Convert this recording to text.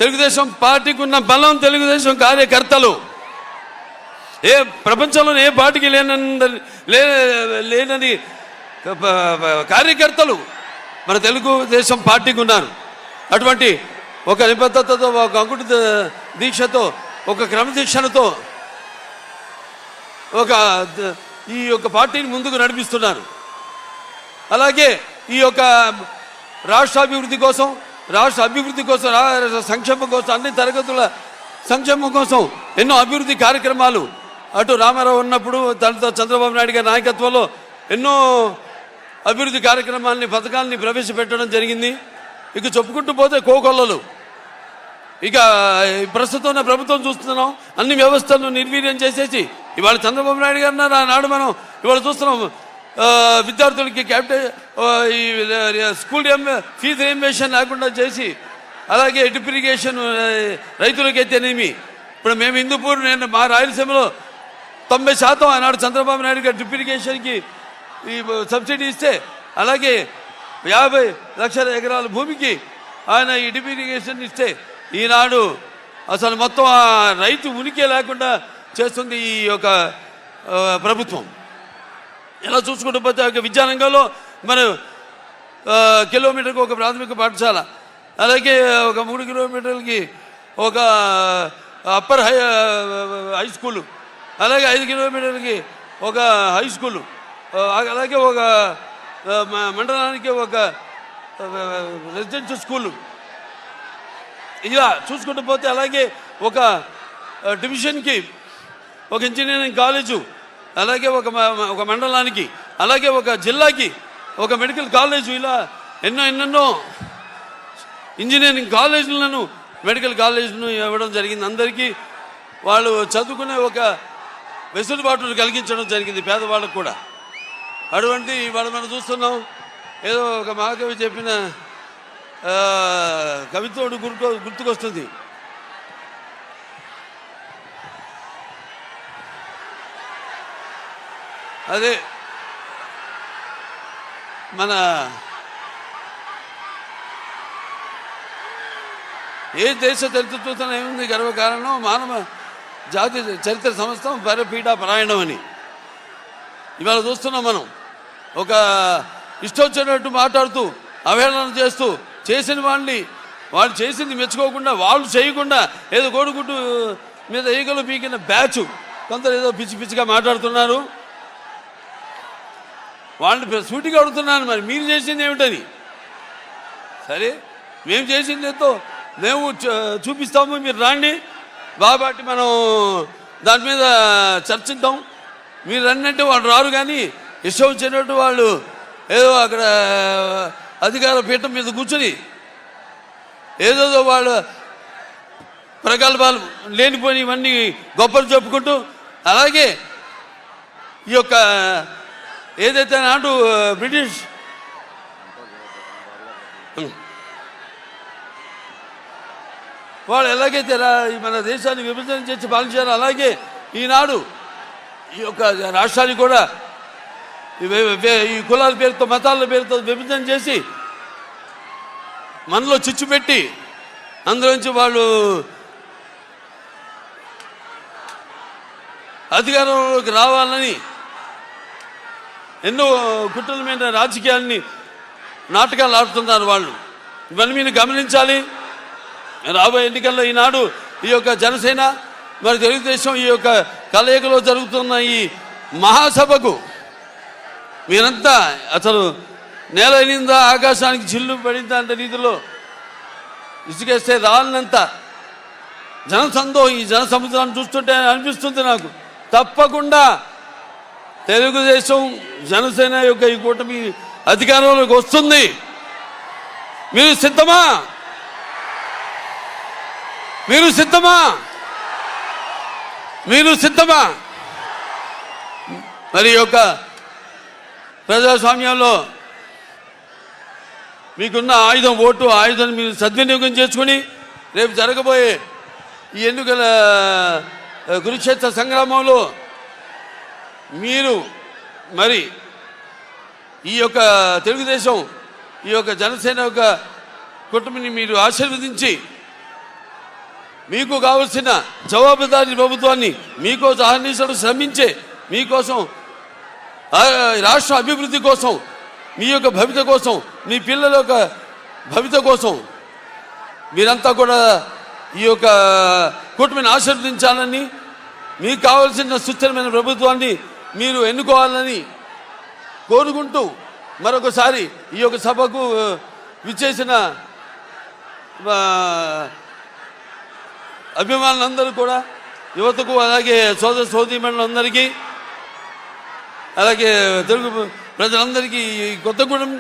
తెలుగుదేశం పార్టీకి ఉన్న బలం తెలుగుదేశం కార్యకర్తలు. ఏ ప్రపంచంలో ఏ పార్టీకి లేనని కార్యకర్తలు మన తెలుగుదేశం పార్టీకి ఉన్నారు. అటువంటి ఒక నిబద్ధతతో, ఒక అంకుట దీక్షతో, ఒక క్రమశిక్షణతో ఈ యొక్క పార్టీని ముందుకు నడిపిస్తున్నారు. అలాగే ఈ యొక్క రాష్ట్ర అభివృద్ధి కోసం, సంక్షేమం కోసం, అన్ని తరగతుల సంక్షేమం కోసం ఎన్నో అభివృద్ధి కార్యక్రమాలు అటు రామారావు ఉన్నప్పుడు దానితో చంద్రబాబు నాయుడు గారి నాయకత్వంలో ఎన్నో అభివృద్ధి కార్యక్రమాలని, పథకాలని ప్రవేశపెట్టడం జరిగింది. ఇక చెప్పుకుంటూ పోతే కోకొల్లలు. ఇక ప్రస్తుతం ప్రభుత్వం చూస్తున్నాం, అన్ని వ్యవస్థలను నిర్వీర్యం చేసేసి ఇవాళ చంద్రబాబు నాయుడు గారు నాడు మనం ఇవాళ చూస్తున్నాం. విద్యార్థులకి స్కూల్ ఫీజు రియంబర్స్మెంట్ లేకుండా చేసి, అలాగే డ్రిప్ ఇరిగేషన్ రైతులకైతేనేమి, ఇప్పుడు మేము హిందూపూర్, నేను మా రాయలసీమలో 90% ఆనాడు చంద్రబాబు నాయుడు గారు డ్రిప్ ఇరిగేషన్కి ఈ సబ్సిడీ ఇస్తే, అలాగే 50 లక్షల ఎకరాల భూమికి ఆయన ఈ డ్రిప్ ఇరిగేషన్ ఇస్తే, ఈనాడు అసలు మొత్తం ఆ రైతు ఉనికి లేకుండా చేస్తుంది ఈ యొక్క ప్రభుత్వం. ఇలా చూసుకుంటూ పోతే ఒక విద్యారంగంలో మన కిలోమీటర్కి ఒక ప్రాథమిక పాఠశాల, అలాగే ఒక 3 కిలోమీటర్లకి ఒక అప్పర్ హై స్కూలు, అలాగే 5 కిలోమీటర్లకి ఒక హై స్కూలు, అలాగే ఒక మండలానికి ఒక రెసిడెన్షియల్ స్కూలు. ఇలా చూసుకుంటూ పోతే అలాగే ఒక డివిజన్కి ఒక ఇంజనీరింగ్ కాలేజు, అలాగే ఒక మండలానికి, అలాగే ఒక జిల్లాకి ఒక మెడికల్ కాలేజు, ఇలా ఎన్నెన్నో ఇంజనీరింగ్ కాలేజీలను, మెడికల్ కాలేజీలను ఇవ్వడం జరిగింది. అందరికీ వాళ్ళు చదువుకునే ఒక వెసులుబాటును కలిగించడం జరిగింది పేదవాళ్ళకు కూడా. అటువంటి వాళ్ళు మనం చూస్తున్నాం. ఏదో ఒక మహాకవి చెప్పిన కవిత్వం గుర్తుకొస్తుంది. అదే మన ఏ దేశ చరిత్ర చూస్తున్నా ఏముంది గర్వకారణం, మానవ జాతి చరిత్ర సమస్తం పరపీడా పరాయణం అని ఇవాళ చూస్తున్నాం. మనం ఒక ఇష్టం వచ్చినట్టు మాట్లాడుతూ, అవహేళన చేస్తూ, చేసిన వాళ్ళు చేసింది మెచ్చుకోకుండా, వాళ్ళు చేయకుండా ఏదో కోడిగుడ్డు మీద ఈగలు పీకిన బ్యాచ్ కొందరు ఏదో పిచ్చి పిచ్చిగా మాట్లాడుతున్నారు. వాళ్ళని సూటిగా అడుగుతున్నాను, మరి మీరు చేసింది ఏమిటని. సరే, మేము చేసింది ఎంతో మేము చూపిస్తాము, మీరు రాండి బాబాటి మనం దాని మీద చర్చిద్దాం. మీరు రండి వాళ్ళు రారు. కానీ ఇష్టం వచ్చినట్టు వాళ్ళు ఏదో అక్కడ అధికార పీఠం మీద కూర్చొని ఏదో వాళ్ళు ప్రగల్భాలు లేనిపోయి ఇవన్నీ గొప్పలు చెప్పుకుంటూ, అలాగే ఈ యొక్క ఏదైతే నాడు బ్రిటిష్ వాళ్ళు ఎలాగైతే మన దేశాన్ని విభజన చేసి పాలించారో, అలాగే ఈనాడు ఈ యొక్క రాష్ట్రాన్ని కూడా ఈ కులాల పేరుతో, మతాల పేరుతో విభజన చేసి మనలో చిచ్చు పెట్టి అందులోంచి వాళ్ళు అధికారంలోకి రావాలని ఎన్నో కుట్రలమైన రాజకీయాన్ని, నాటకాలు ఆడుతున్నారు వాళ్ళు. ఇవన్నీ మీరు గమనించాలి. రాబోయే ఎన్నికల్లో ఈనాడు ఈ యొక్క జనసేన మరి తెలుగుదేశం ఈ యొక్క కలయికలో జరుగుతున్న ఈ మహాసభకు మీరంతా అసలు నేల అయినందా, ఆకాశానికి చిల్లు పడిందా అంటే రీతిలో ఇసుకేస్తే రాలినంత జనసందోహం, ఈ జన సముద్రాన్ని చూస్తుంటే అనిపిస్తుంది నాకు. తప్పకుండా తెలుగుదేశం జనసేన యొక్క ఈ కూటమి అధికారంలోకి వస్తుంది. మీరు సిద్ధమా? మీరు సిద్ధమా? మీరు సిద్ధమా? మరి యొక్క ప్రజాస్వామ్యంలో మీకున్న ఆయుధం ఓటు, ఆయుధాన్ని మీరు సద్వినియోగం చేసుకుని రేపు జరగబోయే ఈ ఎన్నికల కురుక్షేత్ర సంగ్రామంలో మీరు మరి ఈ యొక్క తెలుగుదేశం, ఈ యొక్క జనసేన యొక్క కుటుంబాన్ని మీరు ఆశీర్వదించి మీకు కావలసిన జవాబుదారీ ప్రభుత్వాన్ని మీకోసం అహర్నిశలు శ్రమించే మీకోసం రాష్ట్ర అభివృద్ధి కోసం మీ యొక్క భవిత కోసం మీ పిల్లల యొక్క భవిత కోసం మీరంతా కూడా ఈ యొక్క కూటమిని ఆశీర్వదించాలని మీకు కావాల్సిన సుస్థిరమైన ప్రభుత్వాన్ని మీరు ఎన్నుకోవాలని కోరుకుంటూ మరొకసారి ఈ యొక్క సభకు విచ్చేసిన అభిమానులందరూ కూడా యువతకు అలాగే సోదర సోదరీమణులందరికీ అలాగే తెలుగు ప్రజలందరికీ కొత్తగూడెం